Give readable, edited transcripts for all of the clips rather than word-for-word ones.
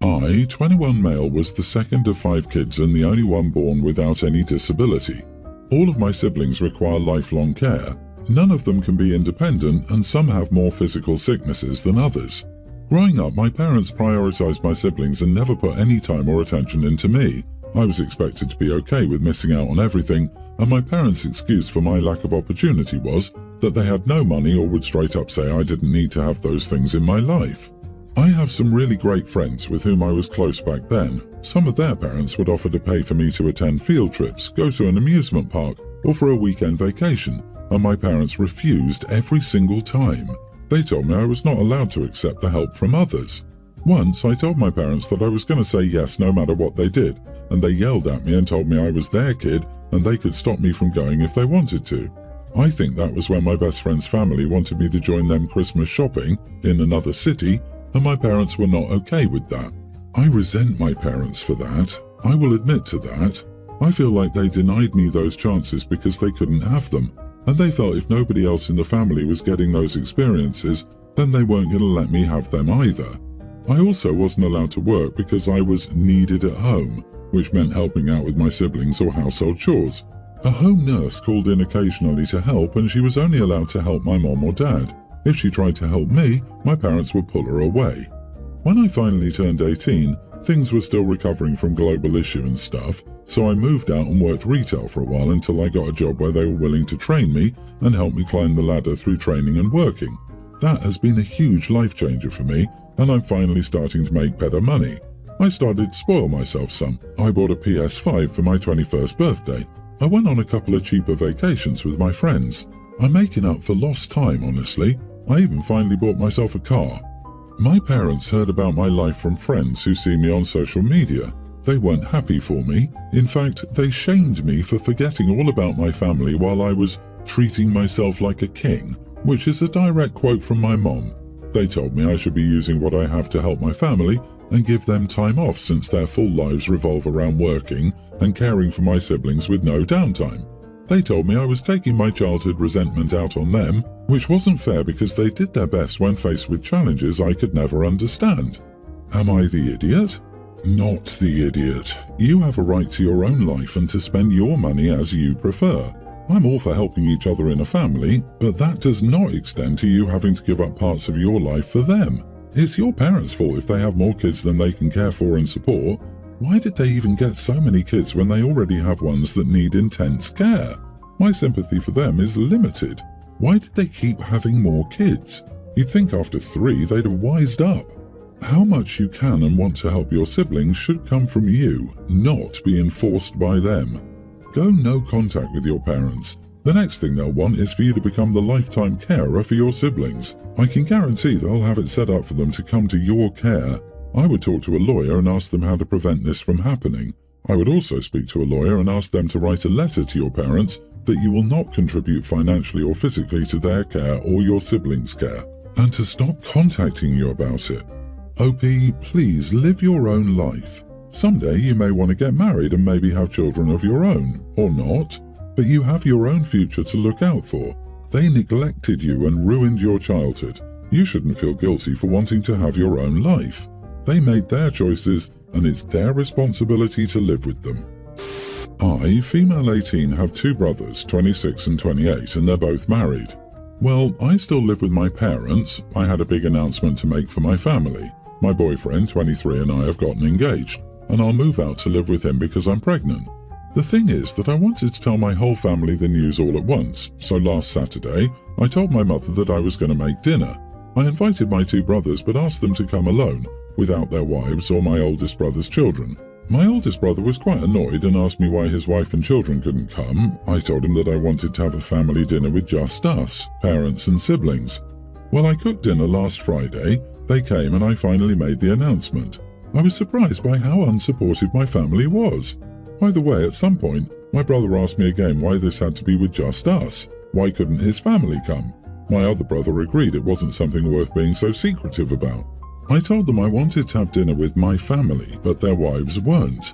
I, 21 male, was the second of 5 kids and the only one born without any disability. All of my siblings require lifelong care. None of them can be independent, and some have more physical sicknesses than others. Growing up, my parents prioritized my siblings and never put any time or attention into me. I was expected to be okay with missing out on everything, and my parents' excuse for my lack of opportunity was that they had no money or would straight up say I didn't need to have those things in my life. I have some really great friends with whom I was close back then. Some of their parents would offer to pay for me to attend field trips, go to an amusement park, or for a weekend vacation, and my parents refused every single time. They told me I was not allowed to accept the help from others. Once, I told my parents that I was going to say yes no matter what they did, and they yelled at me and told me I was their kid and they could stop me from going if they wanted to. I think that was when my best friend's family wanted me to join them Christmas shopping in another city, and my parents were not okay with that. I resent my parents for that. I will admit to that. I feel like they denied me those chances because they couldn't have them, and they felt if nobody else in the family was getting those experiences, then they weren't going to let me have them either. I also wasn't allowed to work because I was needed at home, which meant helping out with my siblings or household chores. A home nurse called in occasionally to help, and she was only allowed to help my mom or dad. If she tried to help me, my parents would pull her away. When I finally turned 18, things were still recovering from global issue and stuff, so I moved out and worked retail for a while until I got a job where they were willing to train me and help me climb the ladder through training and working. That has been a huge life changer for me, and I'm finally starting to make better money. I started to spoil myself some. I bought a PS5 for my 21st birthday. I went on a couple of cheaper vacations with my friends. I'm making up for lost time, honestly. I even finally bought myself a car. My parents heard about my life from friends who see me on social media. They weren't happy for me. In fact, they shamed me for forgetting all about my family while I was treating myself like a king, which is a direct quote from my mom. They told me I should be using what I have to help my family and give them time off since their full lives revolve around working and caring for my siblings with no downtime. They told me I was taking my childhood resentment out on them, which wasn't fair because they did their best when faced with challenges I could never understand. Am I the idiot? Not the idiot. You have a right to your own life and to spend your money as you prefer. I'm all for helping each other in a family, but that does not extend to you having to give up parts of your life for them. It's your parents' fault if they have more kids than they can care for and support. Why did they even get so many kids when they already have ones that need intense care? My sympathy for them is limited. Why did they keep having more kids? You'd think after 3 they'd have wised up. How much you can and want to help your siblings should come from you, not be enforced by them. Go no contact with your parents. The next thing they'll want is for you to become the lifetime carer for your siblings. I can guarantee they'll have it set up for them to come to your care. I would talk to a lawyer and ask them how to prevent this from happening. I would also speak to a lawyer and ask them to write a letter to your parents that you will not contribute financially or physically to their care or your siblings' care, and to stop contacting you about it. OP, please live your own life. Someday you may want to get married and maybe have children of your own, or not, but you have your own future to look out for. They neglected you and ruined your childhood. You shouldn't feel guilty for wanting to have your own life. They made their choices, and it's their responsibility to live with them. I, female 18, have 2 brothers, 26 and 28, and they're both married. Well, I still live with my parents. I had a big announcement to make for my family. My boyfriend, 23, and I have gotten engaged, and I'll move out to live with him because I'm pregnant. The thing is that I wanted to tell my whole family the news all at once, so last Saturday, I told my mother that I was going to make dinner. I invited my 2 brothers but asked them to come alone, without their wives or my oldest brother's children. My oldest brother was quite annoyed and asked me why his wife and children couldn't come. I told him that I wanted to have a family dinner with just us, parents and siblings. Well, I cooked dinner last Friday, they came and I finally made the announcement. I was surprised by how unsupportive my family was. By the way, at some point, my brother asked me again why this had to be with just us. Why couldn't his family come? My other brother agreed it wasn't something worth being so secretive about. I told them I wanted to have dinner with my family, but their wives weren't.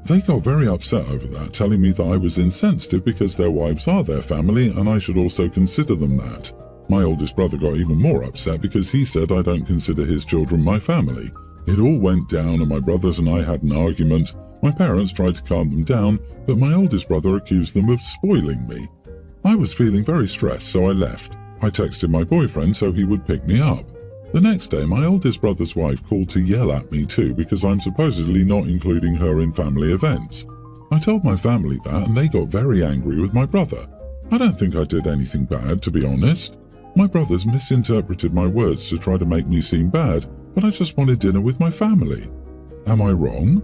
They got very upset over that, telling me that I was insensitive because their wives are their family and I should also consider them that. My oldest brother got even more upset because he said I don't consider his children my family. It all went down and my brothers and I had an argument. My parents tried to calm them down, but my oldest brother accused them of spoiling me. I was feeling very stressed, so I left. I texted my boyfriend so he would pick me up. The next day, my oldest brother's wife called to yell at me too because I'm supposedly not including her in family events. I told my family that and they got very angry with my brother. I don't think I did anything bad, to be honest. My brothers misinterpreted my words to try to make me seem bad, but I just wanted dinner with my family. Am I wrong?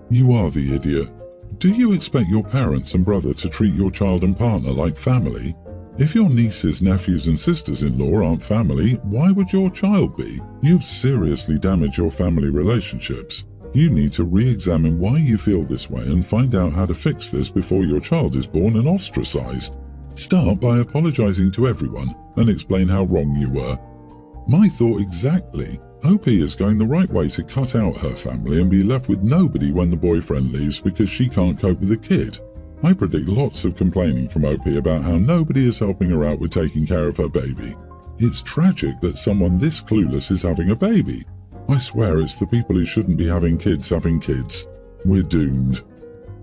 You are the idiot. Do you expect your parents and brother to treat your child and partner like family? If your nieces, nephews and sisters-in-law aren't family, why would your child be? You've seriously damaged your family relationships. You need to re-examine why you feel this way and find out how to fix this before your child is born and ostracized. Start by apologizing to everyone and explain how wrong you were. My thought exactly. OP is going the right way to cut out her family and be left with nobody when the boyfriend leaves because she can't cope with the kid. I predict lots of complaining from OP about how nobody is helping her out with taking care of her baby. It's tragic that someone this clueless is having a baby. I swear it's the people who shouldn't be having kids. We're doomed.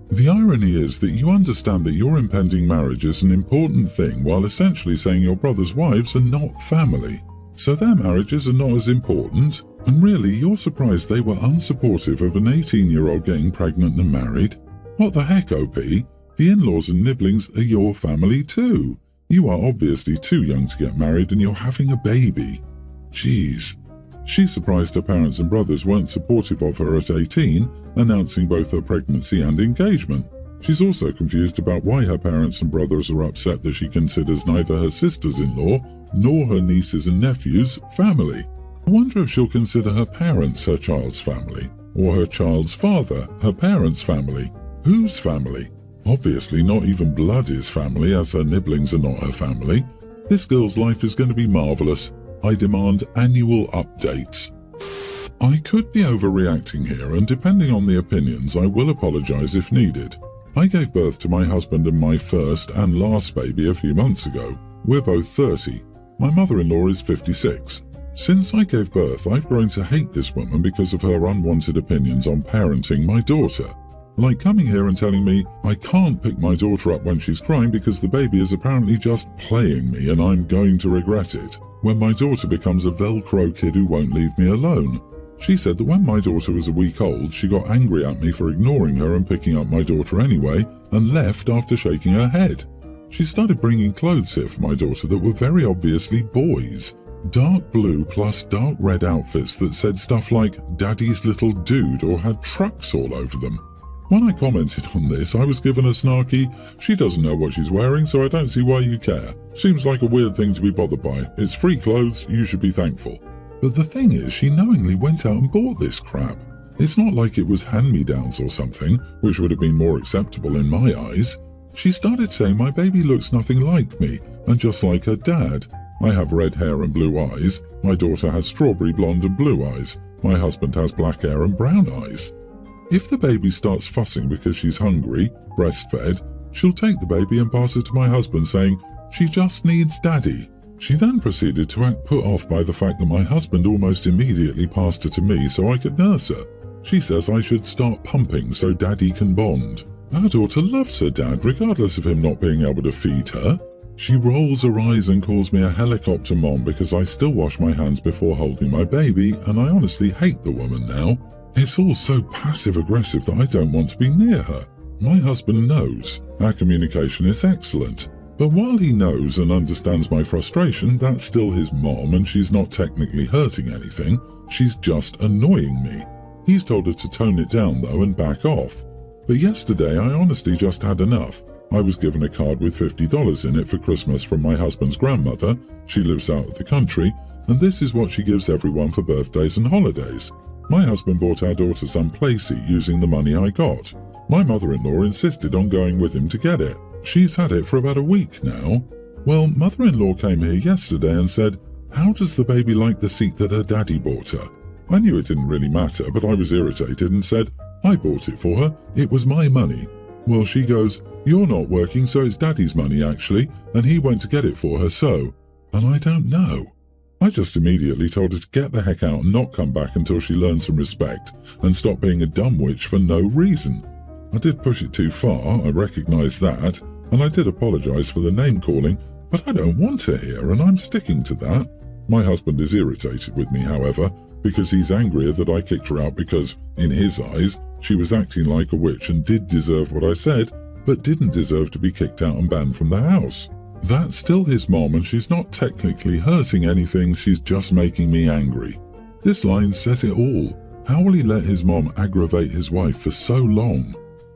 The irony is that you understand that your impending marriage is an important thing while essentially saying your brother's wives are not family. So their marriages are not as important, and really you're surprised they were unsupportive of an 18-year-old getting pregnant and married? What the heck, OP? The in-laws and nibblings are your family too. You are obviously too young to get married and you're having a baby. Jeez. She's surprised her parents and brothers weren't supportive of her at 18, announcing both her pregnancy and engagement. She's also confused about why her parents and brothers are upset that she considers neither her sisters-in-law nor her nieces and nephews family. I wonder if she'll consider her parents her child's family, or her child's father her parents' family. Whose family? Obviously not even blood is family, as her nibblings are not her family. This girl's life is going to be marvellous. I demand annual updates. I could be overreacting here, and depending on the opinions, I will apologise if needed. I gave birth to my husband and my first and last baby a few months ago. We're both 30. My mother-in-law is 56. Since I gave birth, I've grown to hate this woman because of her unwanted opinions on parenting my daughter. Like coming here and telling me I can't pick my daughter up when she's crying because the baby is apparently just playing me and I'm going to regret it, when my daughter becomes a Velcro kid who won't leave me alone. She said that when my daughter was a week old, she got angry at me for ignoring her and picking up my daughter anyway, and left after shaking her head. She started bringing clothes here for my daughter that were very obviously boys. Dark blue plus dark red outfits that said stuff like "Daddy's little dude" or had trucks all over them. When I commented on this, I was given a snarky, "She doesn't know what she's wearing, so I don't see why you care. Seems like a weird thing to be bothered by. It's free clothes, you should be thankful." But the thing is, she knowingly went out and bought this crap. It's not like it was hand-me-downs or something, which would have been more acceptable in my eyes. She started saying my baby looks nothing like me, and just like her dad. I have red hair and blue eyes. My daughter has strawberry blonde and blue eyes. My husband has black hair and brown eyes. If the baby starts fussing because she's hungry, breastfed, she'll take the baby and pass it to my husband saying, "She just needs daddy." She then proceeded to act put off by the fact that my husband almost immediately passed her to me so I could nurse her. She says I should start pumping so daddy can bond. Our daughter loves her dad regardless of him not being able to feed her. She rolls her eyes and calls me a helicopter mom because I still wash my hands before holding my baby, and I honestly hate the woman now. It's all so passive-aggressive that I don't want to be near her. My husband knows. Our communication is excellent. But while he knows and understands my frustration, that's still his mom and she's not technically hurting anything. She's just annoying me. He's told her to tone it down though and back off. But yesterday I honestly just had enough. I was given a card with $50 in it for Christmas from my husband's grandmother. She lives out of the country, and this is what she gives everyone for birthdays and holidays. My husband bought our daughter some playseat using the money I got. My mother-in-law insisted on going with him to get it. She's had it for about a week now. Well, mother-in-law came here yesterday and said, "How does the baby like the seat that her daddy bought her?" I knew it didn't really matter, but I was irritated and said, "I bought it for her. It was my money." Well, she goes, "You're not working, so it's daddy's money actually, and he went to get it for her, so..." And I don't know. I just immediately told her to get the heck out and not come back until she learned some respect and stop being a dumb witch for no reason. I did push it too far, I recognise that, and I did apologise for the name calling, but I don't want her here and I'm sticking to that. My husband is irritated with me, however, because he's angrier that I kicked her out because, in his eyes, she was acting like a witch and did deserve what I said, but didn't deserve to be kicked out and banned from the house. That's still his mom and she's not technically hurting anything, she's just making me angry. This line says it all. How will he let his mom aggravate his wife for so long?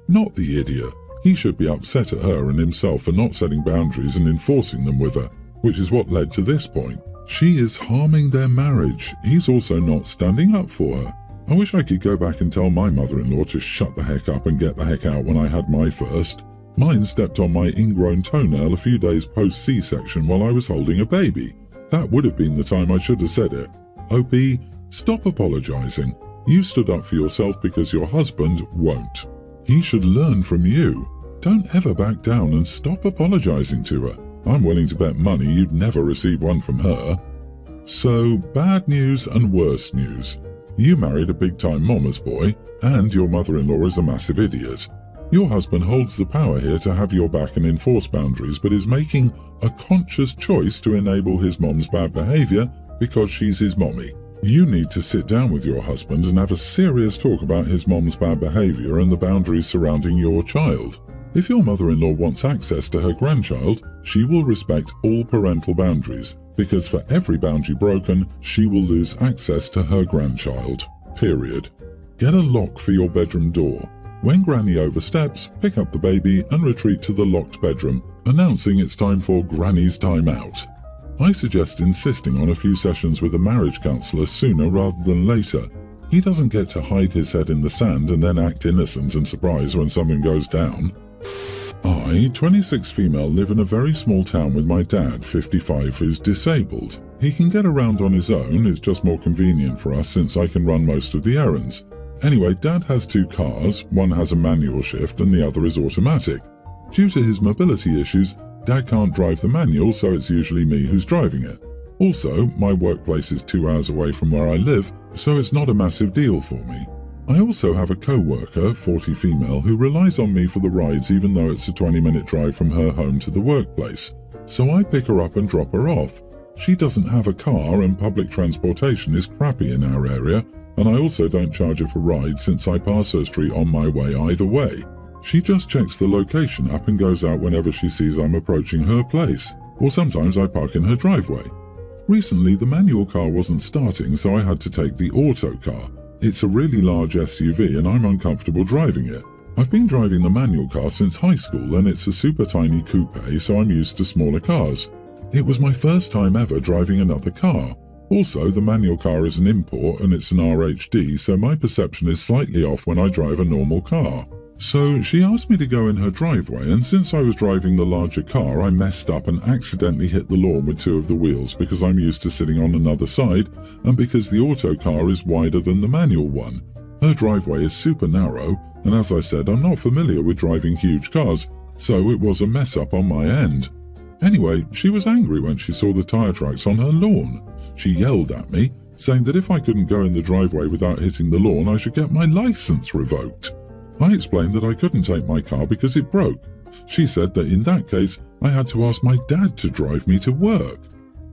Not the idiot. He should be upset at her and himself for not setting boundaries and enforcing them with her, which is what led to this point. She is harming their marriage. He's also not standing up for her. I wish I could go back and tell my mother-in-law to shut the heck up and get the heck out when I had my first. Mine stepped on my ingrown toenail a few days post C-section while I was holding a baby. That would have been the time I should have said it. OP, stop apologising. You stood up for yourself because your husband won't. He should learn from you. Don't ever back down and stop apologising to her. I'm willing to bet money you'd never receive one from her. So, bad news and worse news. You married a big-time mama's boy, and your mother-in-law is a massive idiot. Your husband holds the power here to have your back and enforce boundaries, but is making a conscious choice to enable his mom's bad behaviour because she's his mommy. You need to sit down with your husband and have a serious talk about his mom's bad behaviour and the boundaries surrounding your child. If your mother-in-law wants access to her grandchild, she will respect all parental boundaries, because for every boundary broken, she will lose access to her grandchild. Period. Get a lock for your bedroom door. When Granny oversteps, pick up the baby and retreat to the locked bedroom, announcing it's time for Granny's time out. I suggest insisting on a few sessions with a marriage counsellor sooner rather than later. He doesn't get to hide his head in the sand and then act innocent and surprised when something goes down. I, 26 female, live in a very small town with my dad, 55, who's disabled. He can get around on his own, it's just more convenient for us since I can run most of the errands. Anyway, Dad has 2 cars, one has a manual shift and the other is automatic. Due to his mobility issues, Dad can't drive the manual, so it's usually me who's driving it. Also, my workplace is 2 hours away from where I live, so it's not a massive deal for me. I also have a co-worker, 40 female, who relies on me for the rides even though it's a 20-minute drive from her home to the workplace. So I pick her up and drop her off. She doesn't have a car and public transportation is crappy in our area, and I also don't charge her for rides since I pass her street on my way either way. She just checks the location app and goes out whenever she sees I'm approaching her place, or sometimes I park in her driveway. Recently the manual car wasn't starting, so I had to take the auto car. It's a really large SUV and I'm uncomfortable driving it. I've been driving the manual car since high school and it's a super tiny coupe, so I'm used to smaller cars. It was my first time ever driving another car. Also, the manual car is an import and it's an RHD, so my perception is slightly off when I drive a normal car. So she asked me to go in her driveway, and since I was driving the larger car, I messed up and accidentally hit the lawn with 2 of the wheels because I'm used to sitting on another side and because the auto car is wider than the manual one. Her driveway is super narrow, and as I said, I'm not familiar with driving huge cars, so it was a mess up on my end. Anyway, she was angry when she saw the tyre tracks on her lawn. She yelled at me, saying that if I couldn't go in the driveway without hitting the lawn, I should get my license revoked. I explained that I couldn't take my car because it broke. She said that in that case, I had to ask my dad to drive me to work.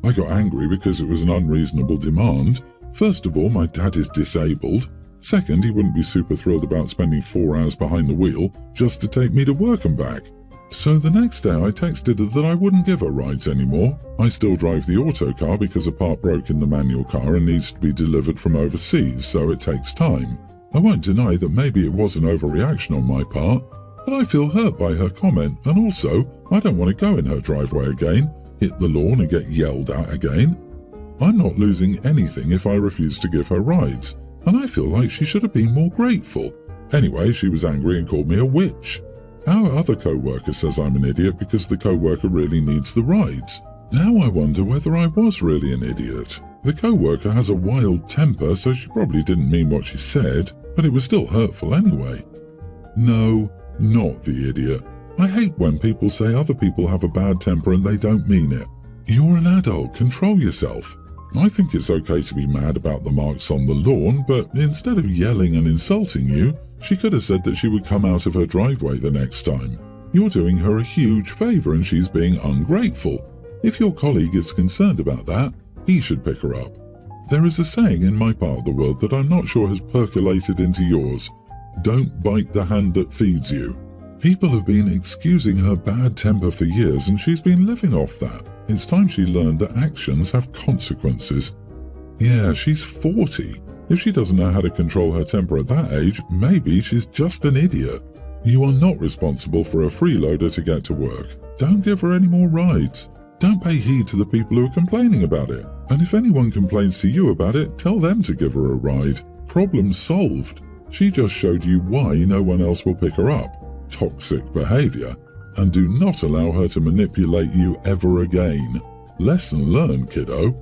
I got angry because it was an unreasonable demand. First of all, my dad is disabled. Second, he wouldn't be super thrilled about spending 4 hours behind the wheel just to take me to work and back. So the next day I texted her that I wouldn't give her rides anymore. I still drive the auto car because a part broke in the manual car and needs to be delivered from overseas, so it takes time. I won't deny that maybe it was an overreaction on my part, but I feel hurt by her comment, and also I don't want to go in her driveway again, hit the lawn and get yelled at again. I'm not losing anything if I refuse to give her rides, and I feel like she should have been more grateful. Anyway, she was angry and called me a witch. Our other co-worker says I'm an idiot because the co-worker really needs the rides. Now I wonder whether I was really an idiot. The co-worker has a wild temper, so she probably didn't mean what she said, but it was still hurtful anyway. No, not the idiot. I hate when people say other people have a bad temper and they don't mean it. You're an adult, control yourself. I think it's okay to be mad about the marks on the lawn, but instead of yelling and insulting you, she could have said that she would come out of her driveway the next time. You're doing her a huge favor and she's being ungrateful. If your colleague is concerned about that, he should pick her up. There is a saying in my part of the world that I'm not sure has percolated into yours. Don't bite the hand that feeds you. People have been excusing her bad temper for years and she's been living off that. It's time she learned that actions have consequences. Yeah, she's 40. If she doesn't know how to control her temper at that age, maybe she's just an idiot. You are not responsible for a freeloader to get to work. Don't give her any more rides. Don't pay heed to the people who are complaining about it. And if anyone complains to you about it, tell them to give her a ride. Problem solved. She just showed you why no one else will pick her up. Toxic behavior. And do not allow her to manipulate you ever again. Lesson learned, kiddo.